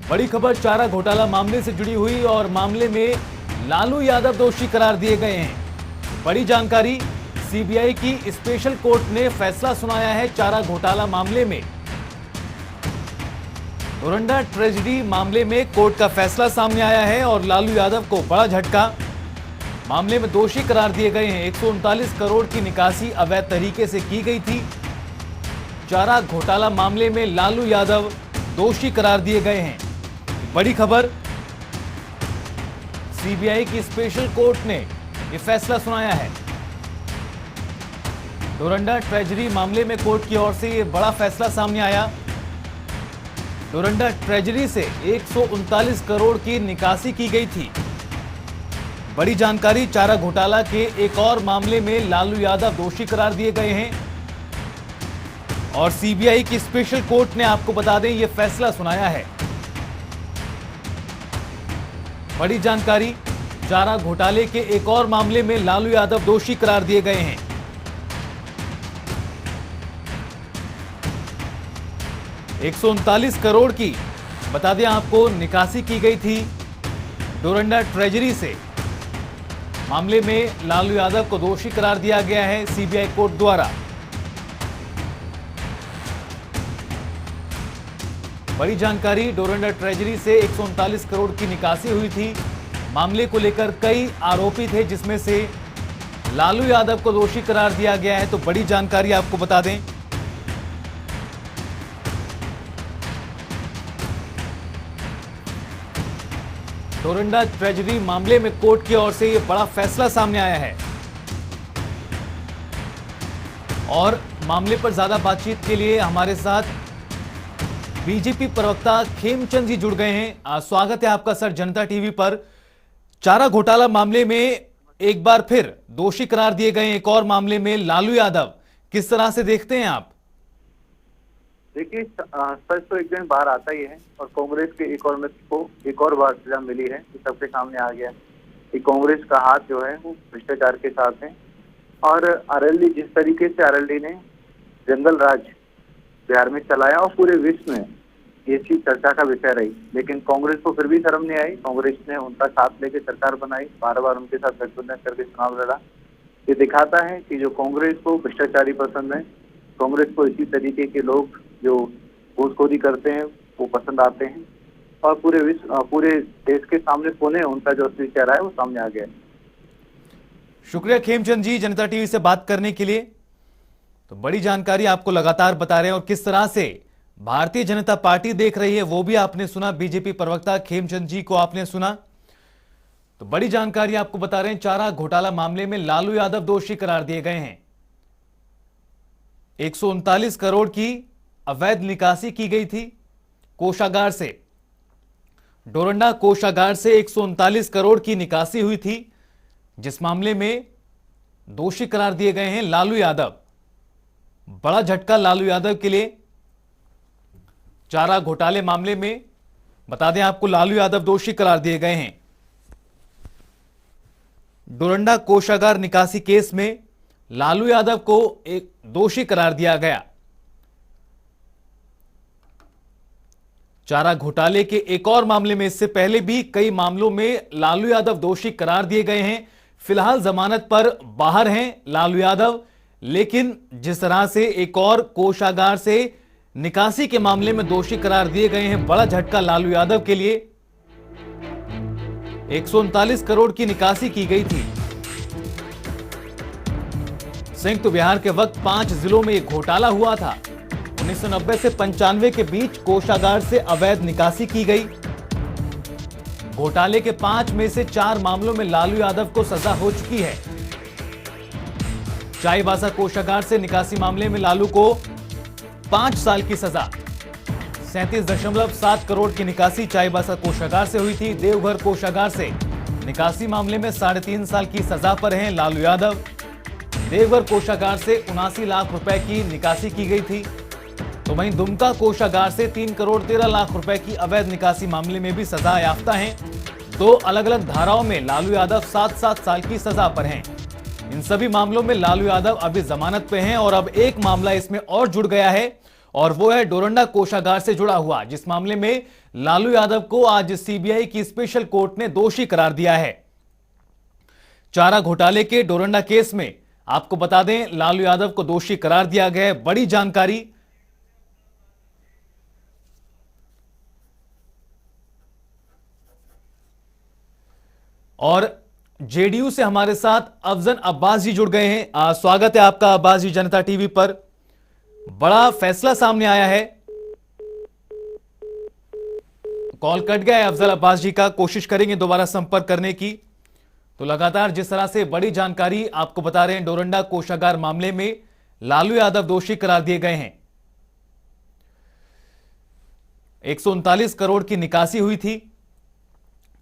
बड़ी खबर चारा घोटाला मामले से जुड़ी हुई और मामले में लालू यादव दोषी करार दिए गए हैं। बड़ी जानकारी, सीबीआई की स्पेशल कोर्ट ने फैसला सुनाया है चारा घोटाला मामले में। डोरंडा ट्रेजेडी मामले में कोर्ट का फैसला सामने आया है और लालू यादव को बड़ा झटका। मामले में दोषी करार दिए गए हैं। 139 करोड़ की निकासी अवैध तरीके से की गई थी। चारा घोटाला मामले में लालू यादव दोषी करार दिए गए हैं। बड़ी खबर, सीबीआई की स्पेशल कोर्ट ने यह फैसला सुनाया है। डोरंडा ट्रेजरी मामले में कोर्ट की ओर से यह बड़ा फैसला सामने आया। डोरंडा ट्रेजरी से 139 करोड़ की निकासी की गई थी। बड़ी जानकारी, चारा घोटाला के एक और मामले में लालू यादव दोषी करार दिए गए हैं और सीबीआई की स्पेशल कोर्ट ने, आपको बता दें, यह फैसला सुनाया है। बड़ी जानकारी, चारा घोटाले के एक और मामले में लालू यादव दोषी करार दिए गए हैं। ₹139 करोड़ की, बता दें आपको, निकासी की गई थी डोरंडा ट्रेजरी से। मामले में लालू यादव को दोषी करार दिया गया है सीबीआई कोर्ट द्वारा। बड़ी जानकारी, डोरंडा ट्रेजरी से 139 करोड़ की निकासी हुई थी। मामले को लेकर कई आरोपी थे, जिसमें से लालू यादव को दोषी करार दिया गया है। तो बड़ी जानकारी आपको बता दें, डोरंडा ट्रेजरी मामले में कोर्ट की ओर से यह बड़ा फैसला सामने आया है और मामले पर ज्यादा बातचीत के लिए हमारे साथ बीजेपी प्रवक्ता खेमचंद जी जुड़ गए हैं। स्वागत है आपका सर जनता टीवी पर। चारा घोटाला मामले में एक बार फिर दोषी करार दिए गए एक और मामले में लालू यादव, किस तरह से देखते हैं आप? देखिए, सच तो एक दिन बाहर आता ही है और कांग्रेस के एक और मित्र को एक और बार सजा मिली है। ये सबके सामने आ गया कि कांग्रेस का हाथ जो है वो भ्रष्टाचार के साथ है। और आरएलडी, जिस तरीके से आरएलडी ने जंगल राज बिहार में चलाया और पूरे विश्व में ये चीज चर्चा का विषय रही, लेकिन कांग्रेस को फिर भी शर्म नहीं आई। कांग्रेस ने उनका साथ लेकर सरकार बनाई, बार बार उनके साथ गठबंधन करके चुनाव लड़ा। ये दिखाता है कि जो कांग्रेस को भ्रष्टाचारी पसंद है, कांग्रेस को इसी तरीके के लोग जो घूसखोरी करते हैं वो पसंद आते हैं और पूरे देश के सामने पुणे उनका जो असली चेहरा है वो सामने आ गया है। शुक्रिया खेमचंद जी जनता टीवी से बात करने के लिए। तो बड़ी जानकारी आपको लगातार बता रहे हैं और किस तरह से भारतीय जनता पार्टी देख रही है वो भी आपने सुना। बीजेपी प्रवक्ता खेमचंद जी को आपने सुना। तो बड़ी जानकारी आपको बता रहे हैं, चारा घोटाला मामले में लालू यादव दोषी करार दिए गए हैं। 139 करोड़ की अवैध निकासी की गई थी कोषागार से। डोरंडा कोषागार से 139 करोड़ की निकासी हुई थी, जिस मामले में दोषी करार दिए गए हैं लालू यादव। बड़ा झटका लालू यादव के लिए। चारा घोटाले मामले में बता दें आपको, लालू यादव दोषी करार दिए गए हैं। डोरंडा कोषागार निकासी केस में लालू यादव को एक दोषी करार दिया गया। चारा घोटाले के एक और मामले में इससे पहले भी कई मामलों में लालू यादव दोषी करार दिए गए हैं। फिलहाल जमानत पर बाहर हैं लालू यादव, लेकिन जिस तरह से एक और कोषागार से निकासी के मामले में दोषी करार दिए गए हैं, बड़ा झटका लालू यादव के लिए। 139 करोड़ की निकासी की गई थी। संयुक्त बिहार के वक्त 5 जिलों में घोटाला हुआ था। 1990 से 95 के बीच कोषागार से अवैध निकासी की गई। घोटाले के 5 में से 4 मामलों में लालू यादव को सजा हो चुकी है। चाईबासा कोषागार से निकासी मामले में लालू को 5 साल की सजा। 37.7 करोड़ की निकासी चाईबासा कोषागार से हुई थी। देवघर कोषागार से निकासी मामले में 3.5 साल की सजा पर हैं लालू यादव। देवघर कोषागार से 79 लाख रुपए की निकासी की गई थी। तो वहीं दुमका कोषागार से 3 करोड़ 13 लाख रुपए की अवैध निकासी मामले में भी सजा याफ्ता हैं। 2 अलग अलग धाराओं में लालू यादव 7-7 साल की सजा पर हैं। इन सभी मामलों में लालू यादव अभी जमानत पे हैं और अब एक मामला इसमें और जुड़ गया है और वो है डोरंडा कोषागार से जुड़ा हुआ, जिस मामले में लालू यादव को आज सीबीआई की स्पेशल कोर्ट ने दोषी करार दिया है। चारा घोटाले के डोरंडा केस में आपको बता दें लालू यादव को दोषी करार दिया गया है। बड़ी जानकारी और जेडीयू से हमारे साथ अफजल अब्बास जी जुड़ गए हैं। स्वागत है आपका अब्बास जी जनता टीवी पर। बड़ा फैसला सामने आया है। कॉल कट गया है अफजल अब्बास जी का, कोशिश करेंगे दोबारा संपर्क करने की। तो लगातार जिस तरह से बड़ी जानकारी आपको बता रहे हैं, डोरंडा कोषागार मामले में लालू यादव दोषी करार दिए गए हैं। 139 करोड़ की निकासी हुई थी,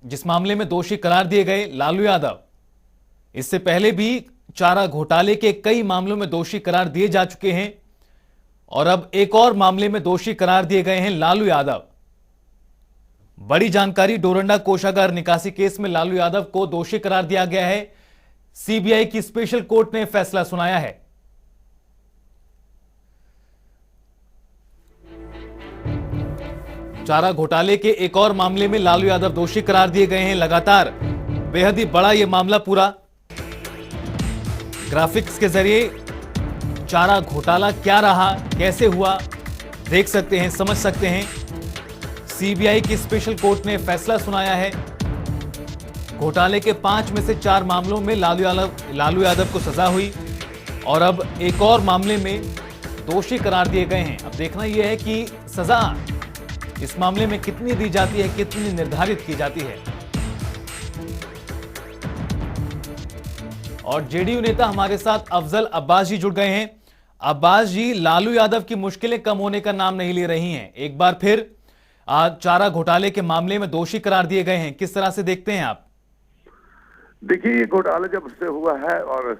जिस मामले में दोषी करार दिए गए लालू यादव। इससे पहले भी चारा घोटाले के कई मामलों में दोषी करार दिए जा चुके हैं और अब एक और मामले में दोषी करार दिए गए हैं लालू यादव। बड़ी जानकारी, डोरंडा कोषागार निकासी केस में लालू यादव को दोषी करार दिया गया है। सीबीआई की स्पेशल कोर्ट ने फैसला सुनाया है। चारा घोटाले के एक और मामले में लालू यादव दोषी करार दिए गए हैं। लगातार बेहद ही बड़ा यह मामला पूरा ग्राफिक्स के जरिए चारा घोटाला क्या रहा, कैसे हुआ, देख सकते हैं, समझ सकते हैं। सीबीआई की स्पेशल कोर्ट ने फैसला सुनाया है। घोटाले के 5 में से 4 मामलों में लालू यादव को सजा हुई और अब एक और मामले में दोषी करार दिए गए हैं। अब देखना यह है कि सजा इस मामले में कितनी दी जाती है, कितनी निर्धारित की जाती है। और जेडीयू नेता हमारे साथ अफजल अब्बास जी जुड़ गए हैं। अब्बास जी, लालू यादव की मुश्किलें कम होने का नाम नहीं ले रही हैं। एक बार फिर आज चारा घोटाले के मामले में दोषी करार दिए गए हैं, किस तरह से देखते हैं आप? देखिए, ये घोटाला जब से हुआ है और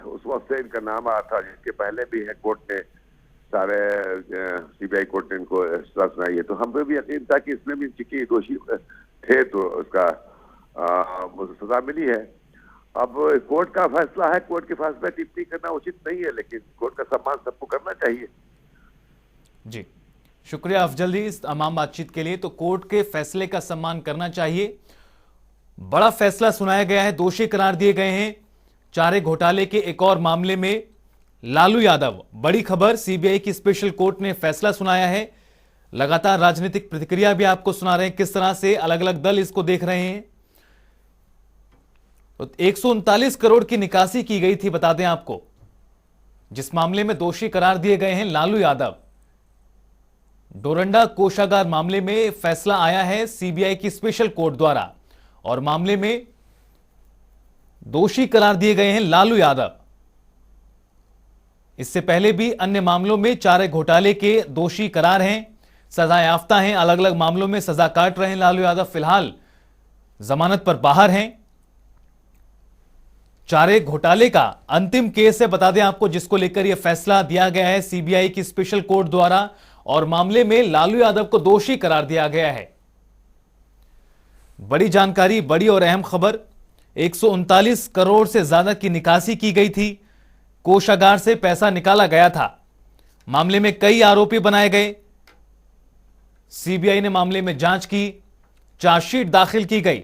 उस वक्त से इनका नाम आया था, जिसके पहले भी है कोर्ट ने सारे सीबीआई कोर्ट ने इनको सजा सुनाई है, तो हम पे भी यकीन था कि इसमें भी चूंकि दोषी थे तो उसका सजा मिली है। अब कोर्ट का फैसला है, कोर्ट के फैसला टिप्पणी करना उचित नहीं है, लेकिन कोर्ट का सम्मान सबको करना चाहिए। जी, शुक्रिया अफजल जी इस तमाम बातचीत के लिए। तो कोर्ट के फैसले का सम्मान करना चाहिए। बड़ा फैसला सुनाया गया है, दोषी करार दिए गए हैं चारे घोटाले के एक और मामले में लालू यादव। बड़ी खबर, सीबीआई की स्पेशल कोर्ट ने फैसला सुनाया है। लगातार राजनीतिक प्रतिक्रिया भी आपको सुना रहे हैं, किस तरह से अलग अलग दल इसको देख रहे हैं। तो 139 करोड़ की निकासी की गई थी, बता दें आपको, जिस मामले में दोषी करार दिए गए हैं लालू यादव। डोरंडा कोषागार मामले में फैसला आया है सीबीआई की स्पेशल कोर्ट द्वारा और मामले में दोषी करार दिए गए हैं लालू यादव। इससे पहले भी अन्य मामलों में चारे घोटाले के दोषी करार हैं, सजा याफ्ता हैं, अलग अलग मामलों में सजा काट रहे हैं लालू यादव। फिलहाल जमानत पर बाहर हैं। चारे घोटाले का अंतिम केस है, बता दें आपको, जिसको लेकर यह फैसला दिया गया है सीबीआई की स्पेशल कोर्ट द्वारा और मामले में लालू यादव को दोषी करार दिया गया है। बड़ी जानकारी, बड़ी और अहम खबर, 139 करोड़ से ज्यादा की निकासी की गई थी। कोषागार से पैसा निकाला गया था। मामले में कई आरोपी बनाए गए। सीबीआई ने मामले में जांच की, चार्जशीट दाखिल की गई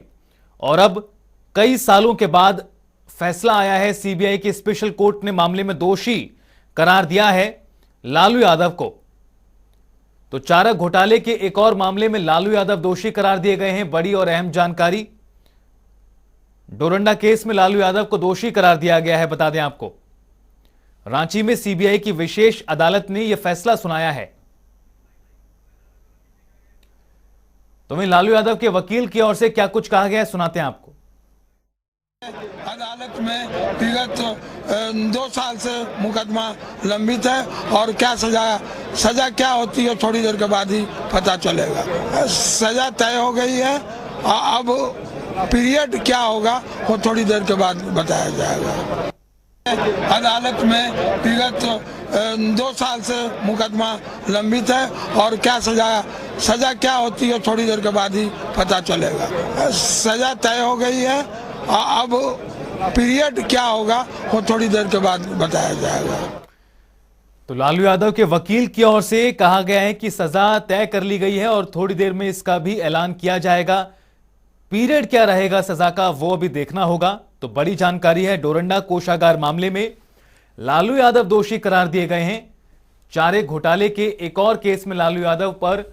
और अब कई सालों के बाद फैसला आया है। सीबीआई की स्पेशल कोर्ट ने मामले में दोषी करार दिया है लालू यादव को। तो चारा घोटाले के एक और मामले में लालू यादव दोषी करार दिए गए हैं। बड़ी और अहम जानकारी, डोरंडा केस में लालू यादव को दोषी करार दिया गया है, बता दें आपको। रांची में सीबीआई की विशेष अदालत ने यह फैसला सुनाया है। तो वहीं लालू यादव के वकील की ओर से क्या कुछ कहा गया है, सुनाते हैं आपको। अदालत में विगत 2 साल से मुकदमा लंबित है और क्या सजा क्या होती है थोड़ी देर के बाद ही पता चलेगा। सजा तय हो गई है, अब पीरियड क्या होगा वो थोड़ी देर के बाद बताया जाएगा। अदालत में विगत 2 साल से मुकदमा लंबित है और क्या सजा क्या होती है थोड़ी देर के बाद ही पता चलेगा। सजा तय हो गई है, अब पीरियड क्या होगा वो थोड़ी देर के बाद बताया जाएगा। तो लालू यादव के वकील की ओर से कहा गया है कि सजा तय कर ली गई है और थोड़ी देर में इसका भी ऐलान किया जाएगा। पीरियड क्या रहेगा सजा का वो अभी देखना होगा। तो बड़ी जानकारी है, डोरंडा कोषागार मामले में लालू यादव दोषी करार दिए गए हैं। चारे घोटाले के एक और केस में लालू यादव पर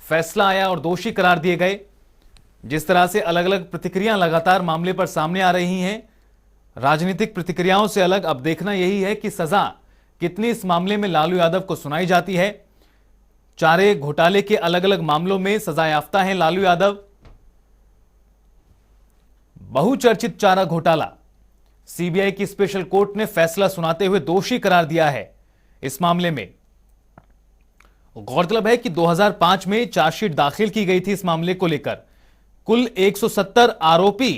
फैसला आया और दोषी करार दिए गए। जिस तरह से अलग अलग प्रतिक्रियाएं लगातार मामले पर सामने आ रही हैं, राजनीतिक प्रतिक्रियाओं से अलग अब देखना यही है कि सजा कितनी इस मामले में लालू यादव को सुनाई जाती है। चारे घोटाले के अलग अलग मामलों में सजा याफ्ता है लालू यादव। बहुचर्चित चारा घोटाला, सीबीआई की स्पेशल कोर्ट ने फैसला सुनाते हुए दोषी करार दिया है। इस मामले में गौरतलब है कि 2005 में चार्जशीट दाखिल की गई थी इस मामले को लेकर। कुल 170 आरोपी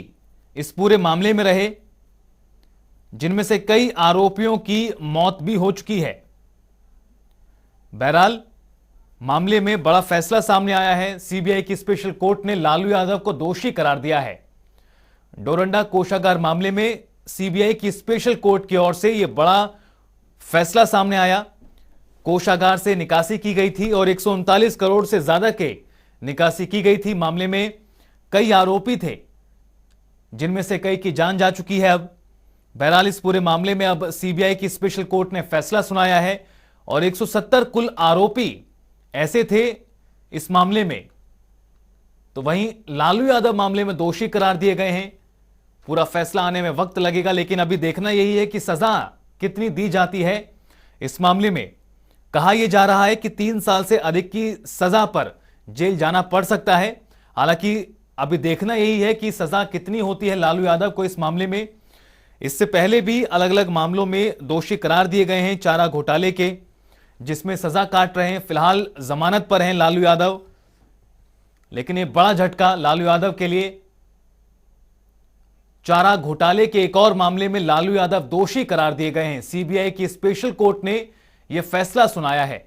इस पूरे मामले में रहे, जिनमें से कई आरोपियों की मौत भी हो चुकी है। बहरहाल मामले में बड़ा फैसला सामने आया है। सीबीआई की स्पेशल कोर्ट ने लालू यादव को दोषी करार दिया है। डोरंडा कोषागार मामले में सीबीआई की स्पेशल कोर्ट की ओर से यह बड़ा फैसला सामने आया। कोषागार से निकासी की गई थी और 139 करोड़ से ज्यादा के निकासी की गई थी। मामले में कई आरोपी थे, जिनमें से कई की जान जा चुकी है। अब बहरहाल इस पूरे मामले में अब सीबीआई की स्पेशल कोर्ट ने फैसला सुनाया है और 170 कुल आरोपी ऐसे थे इस मामले में। तो वहीं लालू यादव मामले में दोषी करार दिए गए हैं। पूरा फैसला आने में वक्त लगेगा, लेकिन अभी देखना यही है कि सजा कितनी दी जाती है इस मामले में। कहा यह जा रहा है कि 3 साल से अधिक की सजा पर जेल जाना पड़ सकता है। हालांकि अभी देखना यही है कि सजा कितनी होती है लालू यादव को इस मामले में। इससे पहले भी अलग अलग मामलों में दोषी करार दिए गए हैं चारा घोटाले के, जिसमें सजा काट रहे हैं। फिलहाल जमानत पर हैं लालू यादव, लेकिन यह बड़ा झटका लालू यादव के लिए। चारा घोटाले के एक और मामले में लालू यादव दोषी करार दिए गए हैं। सीबीआई की स्पेशल कोर्ट ने यह फैसला सुनाया है।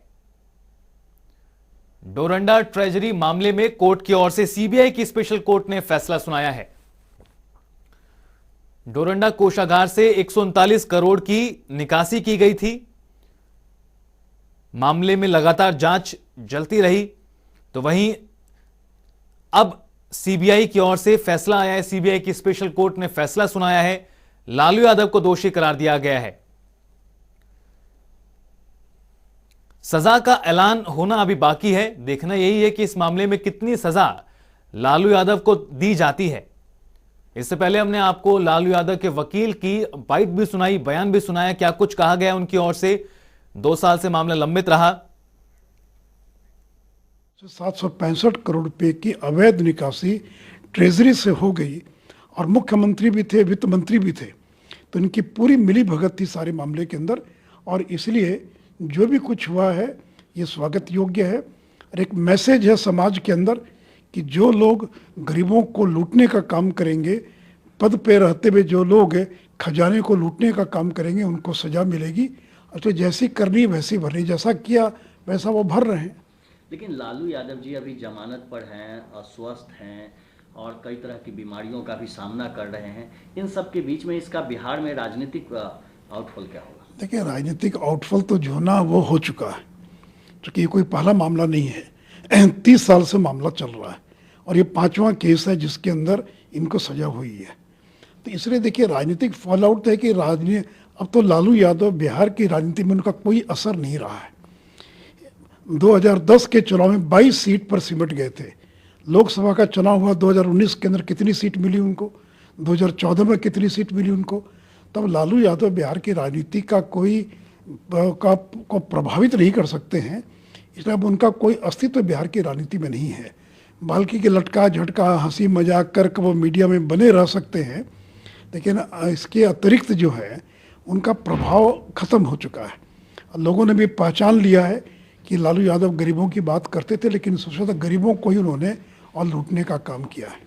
डोरंडा ट्रेजरी मामले में कोर्ट की ओर से सीबीआई की स्पेशल कोर्ट ने फैसला सुनाया है। डोरंडा कोषागार से 139 करोड़ की निकासी की गई थी। मामले में लगातार जांच चलती रही। तो वहीं अब सीबीआई की ओर से फैसला आया है। सीबीआई की स्पेशल कोर्ट ने फैसला सुनाया है। लालू यादव को दोषी करार दिया गया है। सजा का ऐलान होना अभी बाकी है। देखना यही है कि इस मामले में कितनी सजा लालू यादव को दी जाती है। इससे पहले हमने आपको लालू यादव के वकील की बाइट भी सुनाई, बयान भी सुनाया, क्या कुछ कहा गया उनकी ओर से। 2 साल से मामला लंबित रहा। 765 करोड़ रुपए की अवैध निकासी ट्रेजरी से हो गई और मुख्यमंत्री भी थे, वित्त मंत्री भी थे, तो इनकी पूरी मिली भगत थी सारे मामले के अंदर। और इसलिए जो भी कुछ हुआ है ये स्वागत योग्य है और एक मैसेज है समाज के अंदर कि जो लोग गरीबों को लूटने का काम करेंगे, पद पे रहते हुए जो लोग खजाने को लूटने का काम करेंगे, उनको सजा मिलेगी। और तो जैसी करनी वैसी भरनी, जैसा किया वैसा वो भर रहे हैं। लेकिन लालू यादव जी अभी जमानत पर हैं, अस्वस्थ हैं और कई तरह की बीमारियों का भी सामना कर रहे हैं। इन सब के बीच में इसका बिहार में राजनीतिक आउटफॉल क्या होगा? देखिए, राजनीतिक आउटफॉल तो जो ना वो हो चुका है, क्योंकि ये कोई पहला मामला नहीं है। 30 साल से मामला चल रहा है और ये 5वां केस है जिसके अंदर इनको सजा हुई है। तो इसलिए देखिए, राजनीतिक फॉल आउट है कि अब तो लालू यादव बिहार की राजनीति में उनका कोई असर नहीं रहा है। 2010 के चुनाव में 22 सीट पर सिमट गए थे। लोकसभा का चुनाव हुआ 2019 के अंदर, कितनी सीट मिली उनको? 2014 में कितनी सीट मिली उनको? तब लालू यादव बिहार की राजनीति का को प्रभावित नहीं कर सकते हैं। इसलिए अब उनका कोई अस्तित्व बिहार की राजनीति में नहीं है। बल्कि के लटका झटका हंसी मजाक कर वो मीडिया में बने रह सकते हैं, लेकिन इसके अतिरिक्त जो है उनका प्रभाव खत्म हो चुका है। लोगों ने भी पहचान लिया है कि लालू यादव गरीबों की बात करते थे, लेकिन सबसे ज़्यादा गरीबों को ही उन्होंने और लूटने का काम किया है।